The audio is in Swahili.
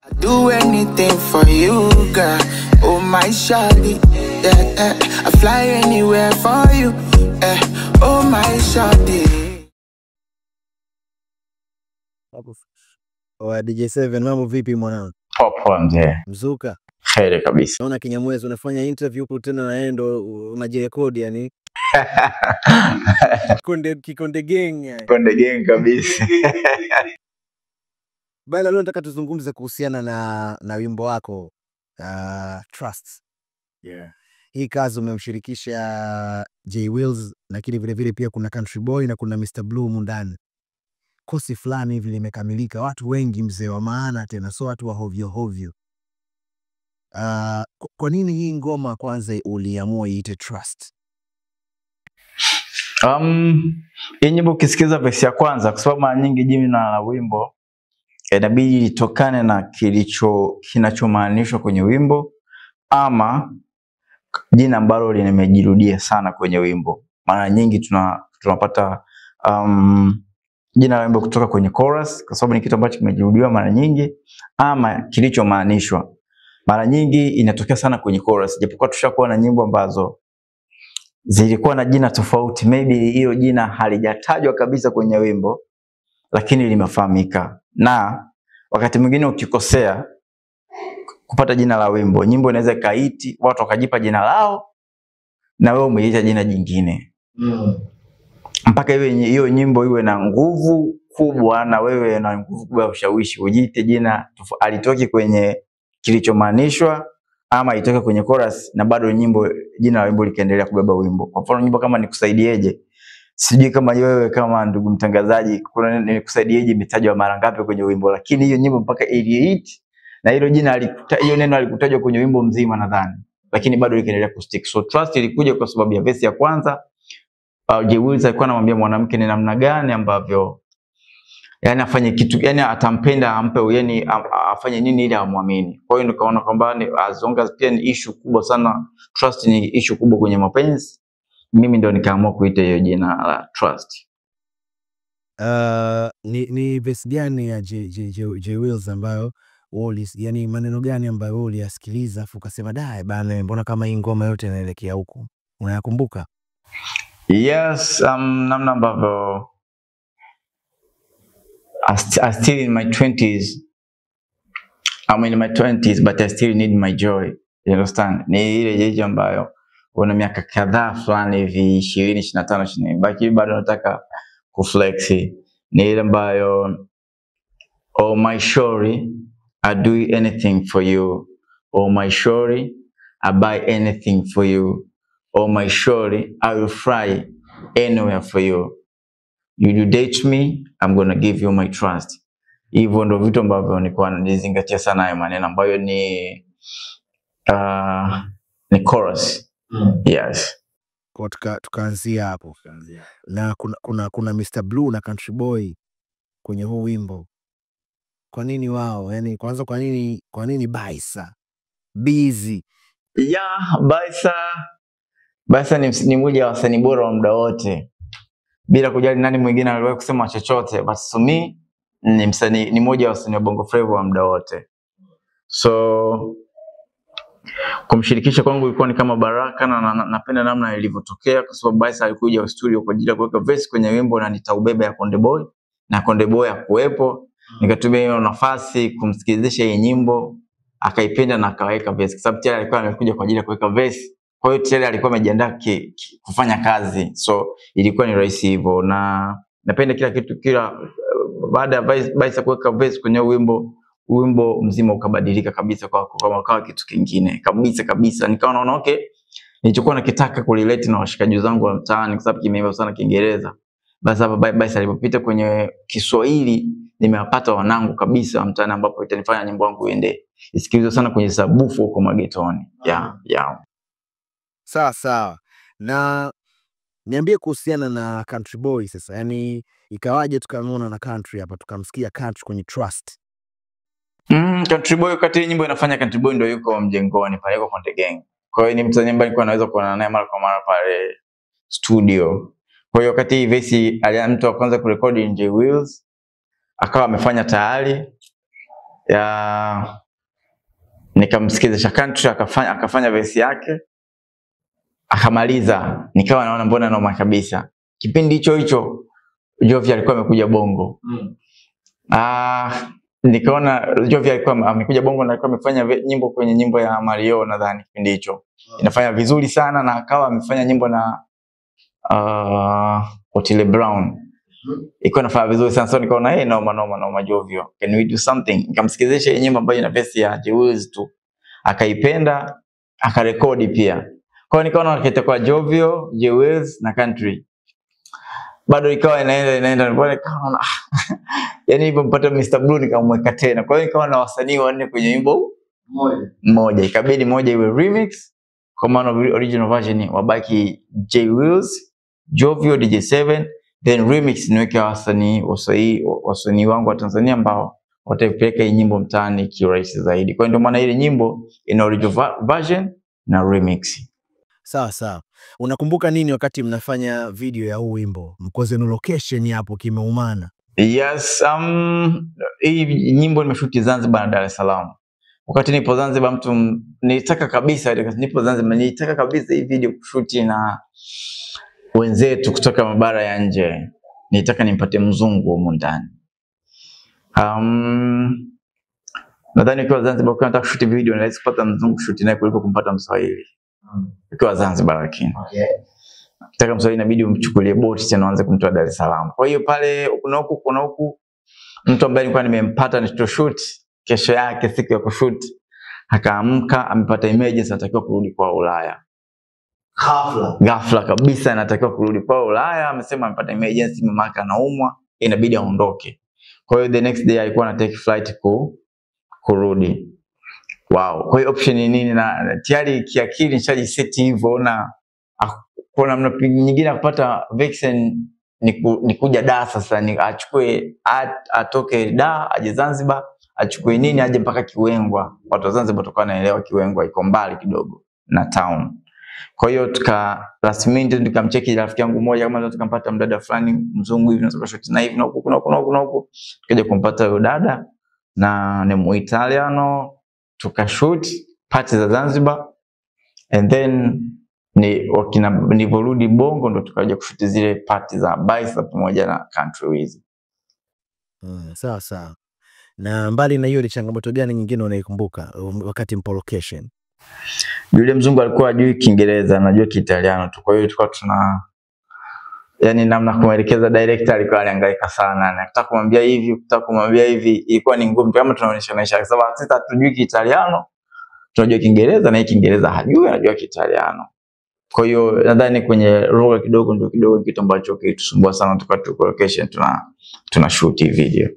I do anything for you, girl. Oh my shawty, yeah. I fly anywhere for you, oh my shawty. Oa DJ7, mambo vipi mwanangu? Poa mzee. Mzuka? Heri kabisa. Naona Kinyamwezi unafanya interview huko tena na yeye ndo unajirekodi yani. Kikonde gang yani. Konde gang kabisa. Bana leo nataka tuzungumze kuhusiana na wimbo wako Trust. Yeah. Hii kazi umemshirikisha J Wills, lakini vile vile pia kuna Country Boy na kuna Mr Blue mundani. Kosi fulani hivi limekamilika, watu wengi mzee wa maana tena, so watu wa hovyo hovyo. Kwa nini hii ngoma kwanza uliamua iite Trust? Hii nyimbo ukisikiza verse ya kwanza, kwa sababu mara nyingi jina la wimbo inabidi litokane na kinachomaanishwa kwenye wimbo ama jina ambalo limejirudia sana kwenye wimbo. Mara nyingi tunapata jina la wimbo kutoka kwenye chorus kwa sababu ni kitu ambacho kimejirudiwa mara nyingi, ama kilichomaanishwa mara nyingi inatokea sana kwenye chorus. Japokuwa tushakuwa na nyimbo ambazo zilikuwa na jina tofauti, maybe hiyo jina halijatajwa kabisa kwenye wimbo lakini limefahamika. Na wakati mwingine ukikosea kupata jina la wimbo, nyimbo inaweza kaiti watu wakajipa jina lao na wewe umeita jina jingine. Mpaka hiyo nyimbo iwe na nguvu kubwa na wewe na nguvu kubwa ya ushawishi, ujiite jina alitoki kwenye kilichomaanishwa ama itoke kwenye chorus na bado jina la wimbo likaendelea kubeba wimbo. Kwa mfano nyimbo kama Nikusaidieje, sijui kama wewe kama ndugu mtangazaji kuna Nikusaidieje imetajwa mara ngapi kwenye wimbo, lakini hiyo nyimbo mpaka ilihit na hilo jina hiyo neno alikutajwa kwenye wimbo mzima nadhani, lakini bado likaendelea kustick. So Trust ilikuja kwa sababu ya verse ya kwanza. J Wills alikuwa anamwambia mwanamke ni namna gani ambavyo yani afanye kitu, yani atampenda ampe, yani afanye nini ili amwamini. Kwa hiyo nikaona kwamba as long as pia ni issue kubwa sana, trust ni issue kubwa kwenye mapenzi, mimi ndio nikaamua kuita hiyo jina la Trust. Ni verse gani ya J Wills ambayo yani maneno gani ambayo uliyasikiliza afu ukasema dai bana, mbona kama hii ngoma yote inaelekea huko? Unayakumbuka? Yes, namna ambavyo I still in my 20s. I'm in my 20s but I still need my joy. You understand? Ni ile jeje ambayo una miaka kadhaa fulani hivi 20, 25, 20 baki bado nataka kuflex. Ni ile ambayo oh my shorty, I do anything for you. Oh my shorty, I buy anything for you. Oh my shorty, I will fly anywhere for you. You do date me, I'm gonna give you my trust. Hivyo ndo vitu ambavyo nilikuwa nazingatia sana hayo maneno ambayo ni chorus. Yes. Kwa tukaanzia hapo. Na kuna Mr Blue na Country Boy kwenye huu wimbo. Kwa nini wao? Yani kwanza kwa nini Baisa? Busy. Yeah, Baisa ni mmoja wa wasanii bora wa muda wote. Bila kujali nani mwingine aliwahi kusema chochote, but to me ni mmoja wa wasanii wa Bongo Flava wa muda wote. So kumshirikisha kwangu ilikuwa ni kama baraka, na napenda namna ilivyotokea kwa sababu Baisa alikuja studio kwa ajili ya kuweka verse kwenye wimbo na Nitaubeba ya Konde Boy, na Konde Boy hakuepo. Nikatumia hiyo nafasi kumsikilizisha hii nyimbo, akaipenda na akaweka verse kwa sababu tayari alikuwa amekuja kwa ajili ya kuweka verse. Kwa hiyo tayari alikuwa amejiandaa kufanya kazi, so ilikuwa ni rahisi hivyo. Na napenda kila baada ya Baisa kuweka verse kwenye wimbo mzima ukabadilika kabisa kwa kitu kingine kabisa. Nikawa naona okay, nilichokuwa nakitaka kulilete na washikaji zangu wa mtaani kwa sababu kimeimba sana Kiingereza. Basi hapa Baisa alipopita kwenye Kiswahili nimewapata wanangu kabisa wa mtaani, ambapo itanifanya nyimbo yangu iende isikilizwe sana kwenye sabufu huko magetoni. Yeah. Sawa. Na niambie kuhusiana na Country Boy sasa. Yani ikawaje tukamwona na Country hapa, tukamsikia Country kwenye Trust? Country Boy wakati nyimbo inafanya, Country Boy ndio yuko mjengoni pale, yuko Konde Gang. Kwa hiyo ni msanii ambaye nilikuwa naweza kuona naye mara kwa mara pale studio. Kwa hiyo wakati hii verse mtu wa kwanza kurekodi J Wills akawa amefanya tayari, ya nikamsikizisha Country akafanya verse yake akamaliza, nikawa naona mbona noma kabisa. Kipindi hicho Jovy alikuwa amekuja Bongo. Nikaona Jovy alikuwa amekuja Bongo na alikuwa amefanya nyimbo kwenye nyimbo ya Mario nadhani kipindi hicho. Inafanya vizuri sana na akawa amefanya nyimbo na Otile Brown. Ilikuwa inafanya vizuri sana, so nikaona hey, noma Jovy. Can we do something? Nikamsikizisha nyimbo ambayo ina verse ya Jewels tu. Akaipenda, akarekodi pia. Kwa hiyo nikaona itakuwa Jovy, Jewels na Country. Bado ikawa inaenda mbona kaona yani hivyo mpata Mr Blue nikamweka tena. Kwa hiyo nikawa na wasanii wanne kwenye wimbo moja. Ikabidi moja iwe remix kwa maana original version wabaki J Wills, Jovy, DJ7, then remix niweke wasanii wangu wa Tanzania ambao wataipeleka hii nyimbo mtaani kiurahisi zaidi. Kwa hiyo ndio maana ile nyimbo ina original version na remix. Sawa. Unakumbuka nini wakati mnafanya video ya huu wimbo? Mko zenu location hapo kimeumana? Yes, hii nyimbo nimeshuti Zanzibar na Dar es Salaam. Wakati nipo Zanzibar nilitaka kabisa hii video kushuti na wenzetu kutoka mabara ya nje. Nilitaka nimpate mzungu huko ndani. Nadhani kwa Zanzibar kwa nataka kushuti video naweza kupata mzungu kushuti naye kuliko kumpata Mswahili. Kwa Zanzibar lakini. Okay. Nataka Mswahili inabidi umchukulie boti tena aanze kumtoa Dar es Salaam. Kwa hiyo pale kuna huku mtu ambaye nilikuwa nimempata ni shoot kesho yake siku ya kushoot akaamka amepata emergency anatakiwa kurudi kwa Ulaya. Ghafla kabisa anatakiwa kurudi kwa Ulaya, amesema amepata emergency, mamake anaumwa, inabidi aondoke. Kwa hiyo the next day alikuwa ana take flight kurudi. Wow. Kwa hiyo option ni nini na tayari kiakili nishajiseti hivyo na kuna namna nyingine kupata vaccine ni kuja Dar sasa achukue atoke Dar aje Zanzibar achukue nini aje mpaka Kiwengwa. Watu wa Zanzibar tokana naelewa Kiwengwa iko mbali kidogo na town. Kwa hiyo last minute nikamcheki rafiki yangu mmoja kama tukampata mdada fulani mzungu hivi na shoti na hivi na huko tukaja kumpata huyo dada na ni Muitaliano tukashoot party za Zanzibar and then niliporudi Bongo ndo tukaja kushuti zile party za Baisa pamoja na Country Wiz. Sawa. Na mbali na hiyo ni changamoto gani nyingine unaikumbuka wakati mpo location? Yule mzungu alikuwa hajui Kiingereza, anajua Kiitaliano tu. Kwa hiyo tulikuwa yani namna kumwelekeza director alikuwa alihangaika sana. Nataka kumwambia hivi, ilikuwa ni ngumu kama tunaonyeshana ishara. Sababu sisi hatujui Kiitaliano, tunajua Kiingereza na Kiingereza hajui, anajua Kiitaliano. Kwa hiyo nadhani kwenye lugha kidogo kitu ambacho kilitusumbua sana tukati location tuna shoot video.